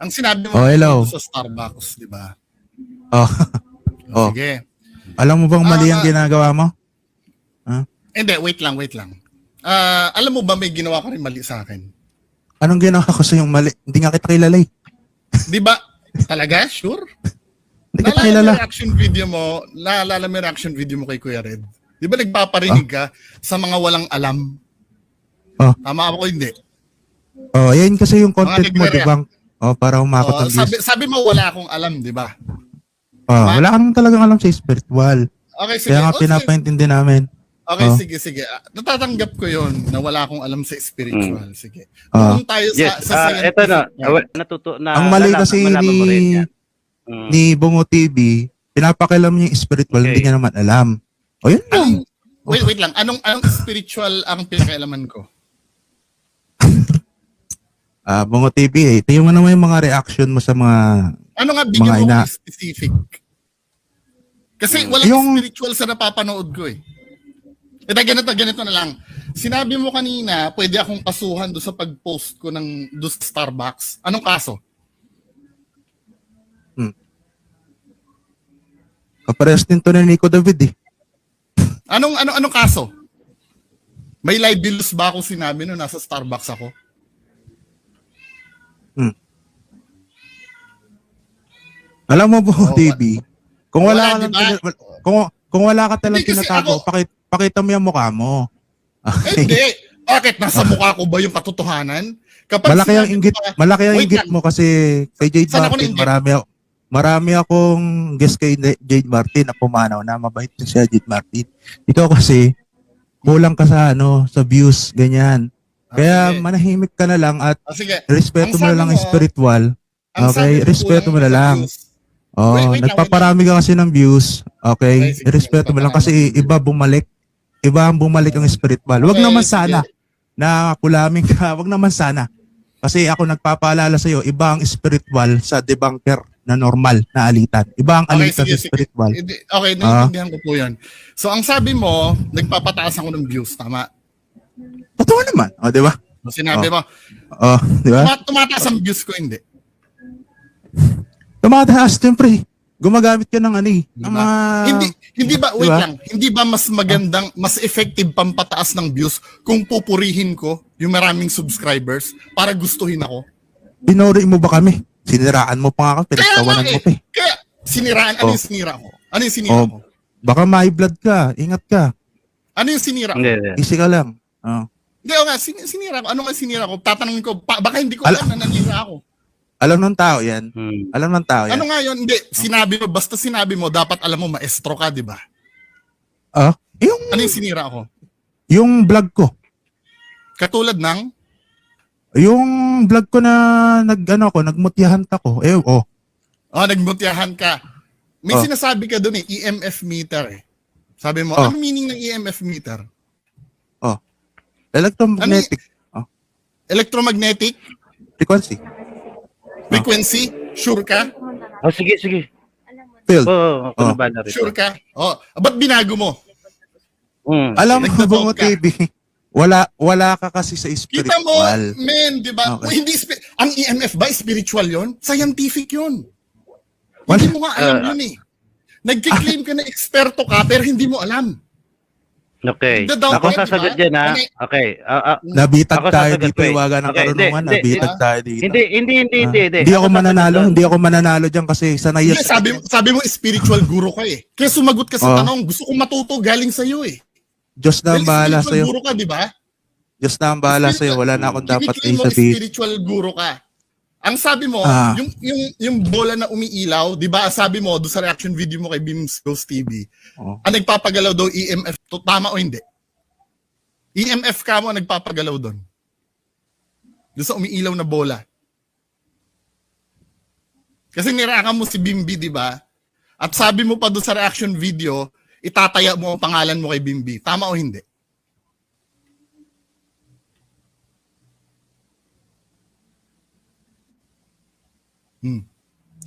Ang sinabi mo hello. sa Starbucks, 'di ba? Sige. Alam mo bang mali ang ginagawa mo? Hindi, wait lang. Alam mo ba may ginawa ka rin mali sa akin? Anong ginawa ko sa yung mali? Hindi nga kita kilala eh. 'Di ba? Talaga? Sure? Hindi kita Naalala mo kilala. yung reaction video mo kay Kuya Red? 'Di ba nagpaparinig ka sa mga walang alam? Tama ako hindi? Yan kasi yung content mo, nagre-react. di ba? Para umakot ang views. Sabi mo wala akong alam, 'di ba? Wala ka naman talagang alam sa spiritual. Okay, sige. Kaya nga pinapaintindi namin. Okay, sige. Natatanggap ko 'yon na wala akong alam sa spiritual. Sige. Kung tayo Yes, sa ito na. Ang mali kasi ni Bungo TV, pinapakilam niya yung spiritual, hindi niya naman alam. O yun lang. Wait lang. Anong spiritual ang pinakailaman ko? Bungo TV, tingnan mo naman yung mga reaction mo sa mga Ano nga, bigyan Mga mo ina- ako specific. Kasi walang spiritual sa napapanood ko eh. Ito, ganito na lang. Sinabi mo kanina, pwede akong kasuhan doon sa pag-post ko doon sa Starbucks. Anong kaso? kaparehas din to ni Nico David eh. Anong kaso? May libelous ba ako sinabi nung nasa Starbucks ako? Alam mo Bungo TV, kung Wala, wala ka diba? kung wala ka talang Hindi, kasi tinatago, pakita mo yung mukha mo. Eh, hindi. Bakit? Nasa mukha ko ba yung katotohanan? Kapag Malaki ang sinabi inggit, mo pa- malaki ang Wait inggit lang. mo kasi kay Jade Saan ako Martin, na-inggit? marami akong guest kay Jade Martin na pumanaw na mabait na siya Jade Martin. Ikaw kasi kulang ka sa sa views ganyan. Kaya sige. manahimik ka na lang at Sige. respeto Ang mo na sabi lang mo, ang spiritual. Ang Okay, sabi mo, respeto kulang mo na sa lang. views. Oh, Wait lang, nagpaparami ka kasi ng views. Okay, Okay, sige, respeto mo lang kasi iba bumalik. Iba ang bumalik ang spiritual. Wag Okay, naman sige. sana na kulaming ka. Wag naman sana. Kasi ako nagpapaalala sa iyo, iba ang spiritual sa debunker na normal na alitan. Iba ang Okay, alitan sige, sa spiritual. Okay, naiintindihan ko po yan. So, ang sabi mo, nagpapataas ako ng views, tama? Totoo naman. O, di ba? So, sinabi mo, O, di ba? tumataas ang views ko, hindi. Tumataas, siyempre. Gumagamit ka ng ano eh. ng Diba? mga- Hindi ba, wait Diba? lang, hindi ba mas magandang, mas effective pampataas ng views kung pupurihin ko yung maraming subscribers para gustuhin ako? Pinuri mo ba kami? Siniraan mo pa nga ako. Pinagtawanan mo pa eh. Kaya, siniraan, ano Oh. yung sinira ko? Ano yung sinira Oh. ko? Baka may blood ka. Ingat ka. Ano yung sinira ko? Hindi. Easy ka lang. Oh. Hindi, o nga, sinira ko. Ano nga sinira ko? Tatanungin ko, baka hindi ko Ala- alam na nanira ako. Alam ng tao yan. Hmm. Alam ng tao yan. Ano nga yun? Hindi, sinabi mo, basta sinabi mo, dapat alam mo, maestro ka, di ba? Yung, Ano yung sinira ko? yung vlog ko. Katulad ng, Yung vlog ko na nagmutyahan ako. nagmutyahan ka. May Oh. sinasabi ka doon EMF meter eh. Sabi mo, Oh. ano meaning ng EMF meter? Electromagnetic Electromagnetic frequency. frequency? Sure ka? Oh, sige. Field. Oo, ako Oh. na bala rito. Sure ka? Oh, ba't binago mo? Alam mo Nagda-doubt Bungo ka. TV, wala ka kasi sa Kita mo, spiritual. men, di ba? Okay. Hindi ang EMF ba spiritual yon? Scientific yon. Wala. Hindi mo nga alam yun eh. Nagkiklaim ka na eksperto ka pero hindi mo alam. Okay. Nagda-doubt Ako ka, sasagot diba? dyan ha. Okay. Nabitag Ako tayo sasagot dito, ko eh. iwaga ng Okay, karunungan. hindi, Nabitag tayo dito. Hindi. Hindi ako mananalo, hindi ako mananalo dyan kasi sanay Hindi, sabi mo spiritual guru ka eh. Kaya sumagot ka sa Oh. tanong, gusto kong matuto galing sa iyo eh. Diyos na ang Dahil bahala spiritual sa'yo. guru ka, di ba? Diyos na ang bahala sa'yo. Wala na akong dapat Kiniklaim mo sabihin. spiritual guru ka. Ang sabi mo, Ah. yung bola na umiilaw, di ba? Sabi mo doon sa reaction video mo kay Beams Ghost TV, Oh. ang nagpapagalaw daw EMF, tama o hindi? EMF ka mo ang nagpapagalaw doon. Doon sa umiilaw na bola. Kasi nirakan mo si Bimbi, di ba? At sabi mo pa doon sa reaction video, itataya mo ang pangalan mo kay Bimbi. Tama o hindi?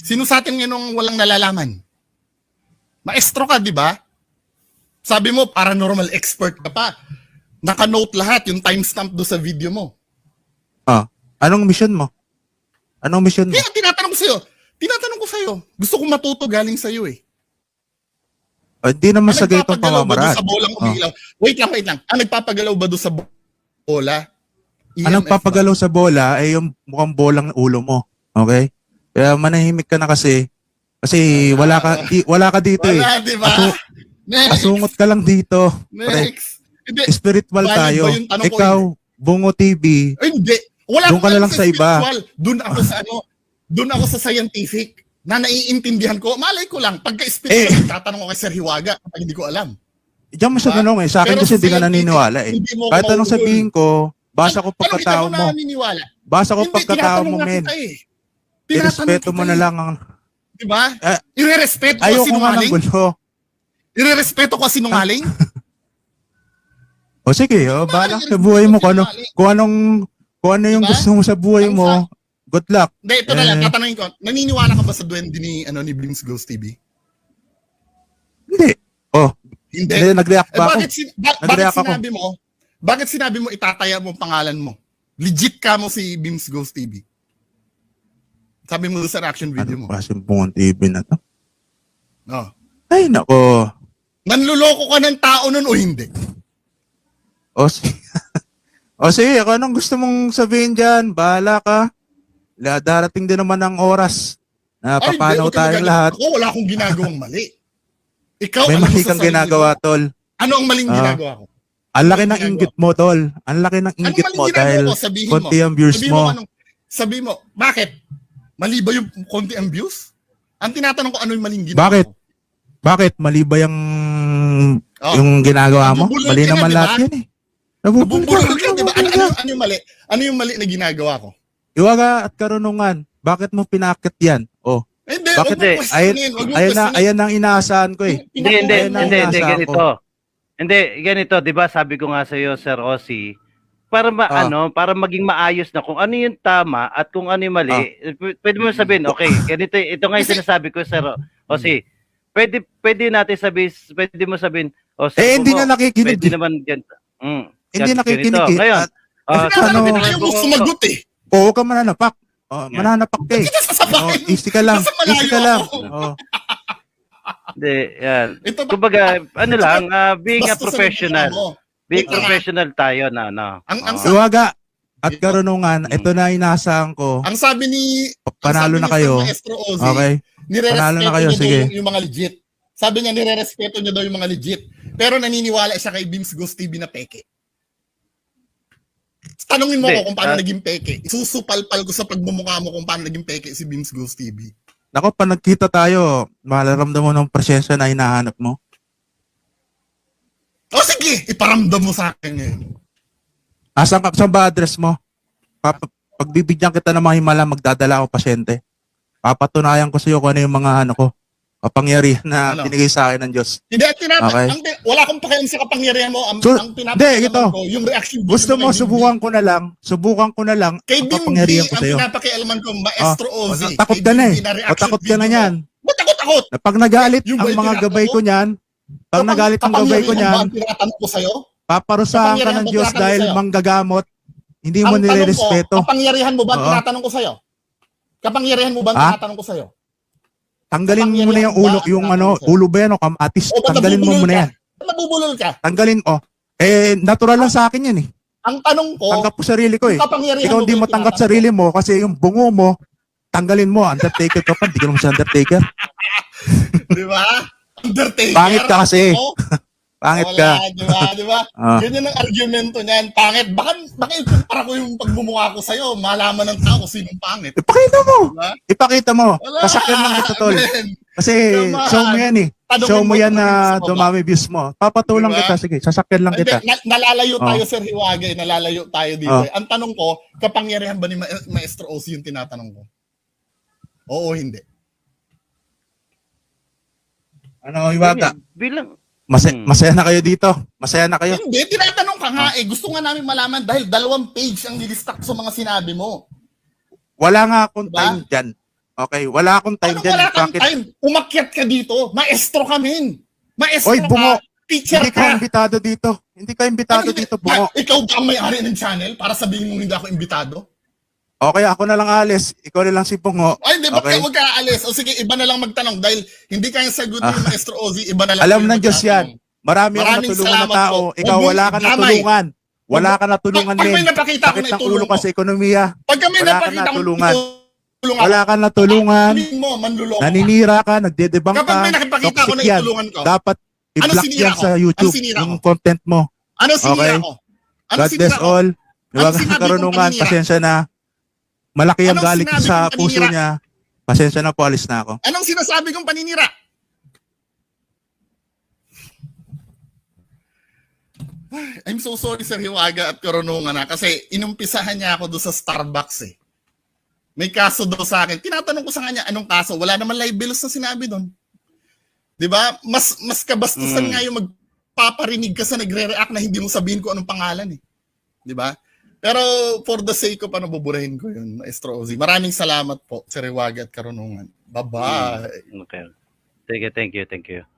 Sino sa atin ngayon walang nalalaman? Maestro ka, di ba? Sabi mo, paranormal expert ka pa. Naka-note lahat, yung timestamp do sa video mo. Anong mission mo? Anong mission mo? Kaya tinatanong ko sa'yo. Gusto kong matuto galing sa'yo eh. Hindi naman sa ganitong nagpapagalaw ba doon pamamaraan. sa bolang umiilaw? Wait lang. Ang nagpapagalaw ba doon sa bola? Anong EMF ba? papagalaw sa bola ay yung mukhang bolang ulo mo. Okay? Kaya manahimik ka na kasi wala ka dito eh. Wala, di ba? Next. Asungot ka lang dito. Pre, Next. Hindi. spiritual Valid tayo. ba yung tanong ko? Ikaw, Bungo TV, Ay, hindi. Wala Doon ka akong na alam lang sa iba. spiritual. Doon ako sa scientific na naiintindihan ko. Malay ko lang, pagka-spiritual, tatanong ko kay Sir Hiwaga kapag hindi ko alam. diyan mo siya Diba? tanong eh. Sa akin Pero kasi sa di ka scientific, naniniwala eh. hindi mo ako Kahit anong mauhul. sabihin ko, basa ko Alam kita pagkatao mo mo. naniniwala. Basa ko Hindi, pagkatao mo, tinatanong nga men. kita eh. Irespeto mo na lang ang... Di ba? Eh, Irerespeto ko Ayoko nga ng sinungaling. gulo. Irerespeto ko sinungaling. O sige, bahala sa buhay mo kung Kung ano yung Diba? gusto mo sa buhay Ang mo, good luck. Hindi, ito na lang, Eh. tatanungin ko, naniniwala ka ba sa duwende ni Beams Ghost TV? Hindi. Oh, Hindi. hindi, nag-react ba ako? Bakit Nag-react ako. sinabi mo itataya mo ang pangalan mo? Legit ka mo si Beams Ghost TV. Sabi mo doon sa reaction video Ano mo. ba yung Bungon TV na to? Oh. Ay, nako. Nanluloko ka ng tao nun o hindi? O, o sige, kung anong gusto mong sabihin dyan, bahala ka. Darating din naman ang oras na Ay, papanaw huwag ka tayong magalit. lahat. Ako, wala akong ginagawang mali. Ikaw, May alam mo mali sa kang sarili ginagawa, mo, tol. ano ang maling Ah. ginagawa ko? Ang laki ng ginagawa inggit mo, tol. Ang laki ng Ano inggit maling mo ginagawa dahil ko? Sabihin mo. konti ang views Sabihin mo. Sabi mo, bakit? Mali ba yung konti ang views? Ang tinatanong ko, ano yung maling ginagawa Bakit? ko? Bakit? Mali ba Oh. yung ginagawa mo? Nabubulol Mali ka na, naman di lahat ba? yan eh. Nabubulol Nabubulol ka, di ba? nabubulol ka. Ano yung mali? Ano yung mali na ginagawa ko? Iwaga at karunungan. Bakit mo pinakit yan? Oh, Hindi, Bakit? wag mo questionin. Wag mo questionin. ayan ang inaasahan ko eh. Hindi, Ayun ang inaasahan ganito. ko. Hindi, ganito, 'di ba? Sabi ko nga sa iyo, Sir Ossie, para para maging maayos na kung ano yung tama at kung ano yung mali, pwede mo sabihin, okay, ganito, ito nga yung sinasabi ko, Sir Ossie. Pwede natin sabihin, pwede mo sabihin, Sir, Eh, hindi Bungo, na nakikinig. pwede naman ganito. Hindi Ganito. nakikinig eh. Ngayon, At- Ano, ano, ayaw mo sumagot eh. Oo ka mananapak. Oh, mananapak ka eh. Kita sasabahin. Oh, easy ka lang. Nasa malayo Easy ka lang. ako. Oh. hindi, yan. Ito ba? Kumbaga, ano lang, being a Basta sa professional. nagagawa mo. Being Ito nga. professional tayo na, no? Ang Oo. Iwaga at karunungan, ito na inaasahan ko. Ang sabi ni Panalo ang sabi na ni kayo. Maestro Ozzy, Okay? nirerespeto Panalo na kayo, niya daw sige. yung mga legit. Sabi niya, nirerespeto niya daw yung mga legit. Pero naniniwala siya kay Beams Ghost TV na peke. Tanungin mo Hindi, ko kung paano ah, naging peke. Isusupalpal ko sa pagmumukha mo kung paano naging peke si Beams Ghost TV. Nako, pag nagkita tayo, malaramdam mo ng presensya na hinahanap mo. O sige, iparamdam mo sa akin ngayon. Saan ba address mo? Pagbibigyan kita ng mahimala, magdadala ako pasyente. Papatunayan ko sa iyo kung ano yung mga kapangyarihan na Ano? binigay sa akin ng Diyos. Hindi, Okay. wala akong pakialam sa kapangyarihan mo. Ang So, ang hindi, pinapakailaman ito. ko, yung reaction video Gusto mo, kay Bimbi. subukan ko na lang Kay ang Bimbi, kapangyarihan ko ang sa iyo. pinapakialaman ko, Maestro Ozzy. Takot Kay ka na eh. Bimbi O takot ka na video yan. mo. Ba't takot? Na pag nagalit Yung ang ba yung mga gabay tinatanong ko niyan, pag nagalit ang gabay ko niyan, Kapangyarihan ba ang tinatanong ko sa'yo? paparusahan ka Kapangyarihan ng mo Diyos tinatanong dahil sa'yo? manggagamot. Hindi mo Ang tanong ko, nilerespeto. kapangyarihan mo ba ang Oo. tinatanong ko sa'yo? Kapangyarihan mo ba ang Ha? tinatanong ko sa'yo? Tanggalin mo muna yung ulo, yung ulo ba yan o kamatis? O ba't Tanggalin mo nabubulol muna ka? yan. Ba't nabubulol ka? Tanggalin, natural lang sa akin yan eh. Ang tanong ko, Tanggap ko sarili ko eh. ang kapangyarihan Ikaw mo hindi ba mo yung tanggap tinatanong sarili mo kasi yung bungo mo, tanggalin mo. Undertaker ka pa, hindi ka naman si Undertaker. ko? Di ba? Undertaker. Pangit ka kasi. Oo. Pangit Wala, ka. di ba? Di ba? Ah. Ganyan ang argumento niyan. Pangit. Baka ikumpara ko yung pagmumukha ko sa'yo. Malaman ng tao kung sinong pangit. Ipakita mo. Di ba? Ipakita mo. Wala. Sasakyan lang kita, tol. Man. Kasi Come on. show mo yan eh. Tanungin Show mo mo yan kung ano na sa baba. dumami views mo. Papatulang Diba? kita. Sige, sasakyan lang Hindi, kita. nalalayo Oh. tayo, Sir Hiwagay. Nalalayo tayo dito. Oh. Ang tanong ko, kapangyarihan ba ni Maestro Ozzy yung tinatanong ko? Oo, hindi. Ano, Iwaga? Bilang, Masaya na kayo dito. Masaya na kayo. Hindi, tinatanong ka nga eh. Gusto nga namin malaman dahil 2 page ang nilistak sa mga sinabi mo. Wala nga akong Diba? time dyan. Okay, wala akong time Ano dyan. wala kang Bakit? time? Umakyat ka dito. Maestro kami. Maestro Oy, bungo. ka. Teacher Hindi ka ka. imbitado dito. Hindi ka imbitado Ano, dito, bungo. Ikaw ba ang may-ari ng channel para sabihin mo hindi ako imbitado? Okay, ako na lang alis. Ikaw na lang si bungo. Ay, di ba Okay. huwag ka aalis? O sige, iba na lang magtanong dahil hindi kayang sagutin ni Maestro Ozzy, iba na lang. Alam kayo ng Diyos yan. magtatanong. Marami akong Maraming natulungan na salamat tao. po. Ikaw, Huwag wala mong ka damay. natulungan. Wala ka natulungan, Pag may men. napakita ko Sakit na ng itulong ulo mo. ka sa ekonomiya. Pag kami Wala ka napakita ko natulungan. itulong ako, Wala ka natulungan. sabihin mo, manluloko ka. Naninira ka, nagdedebang Kapag ka. may nakipakita ko na Toxic yan. itulungan ko, Dapat i-block sinira yan ko? sa Ano YouTube. sinira Yung ko? content mo. ano sinira Okay. ko? Ano God sinira bless ko? all. Huwag sinabi kang kong karunungan. paninira? Pasensya na. Malaki ang Anong galit sinabi sa kong puso paninira? niya. Pasensya na po, alis na ako. Anong sinasabi kong paninira? I'm so sorry, Sir Hiwaga at Karunungan na kasi inumpisahan niya ako doon sa Starbucks eh. May kaso daw sa akin. Tinatanong ko sa kanya, anong kaso? Wala naman libelous na sinabi doon. 'Di ba? Mas kabastusan nga yung magpaparinig ka sa nagre-react na hindi mo sabihin kung anong pangalan eh. 'Di ba? Pero for the sake of buburahin ko yun, Maestro Ozzy. Maraming salamat po sa Riwaga at Karunungan. Bye-bye. Okay. Thank you.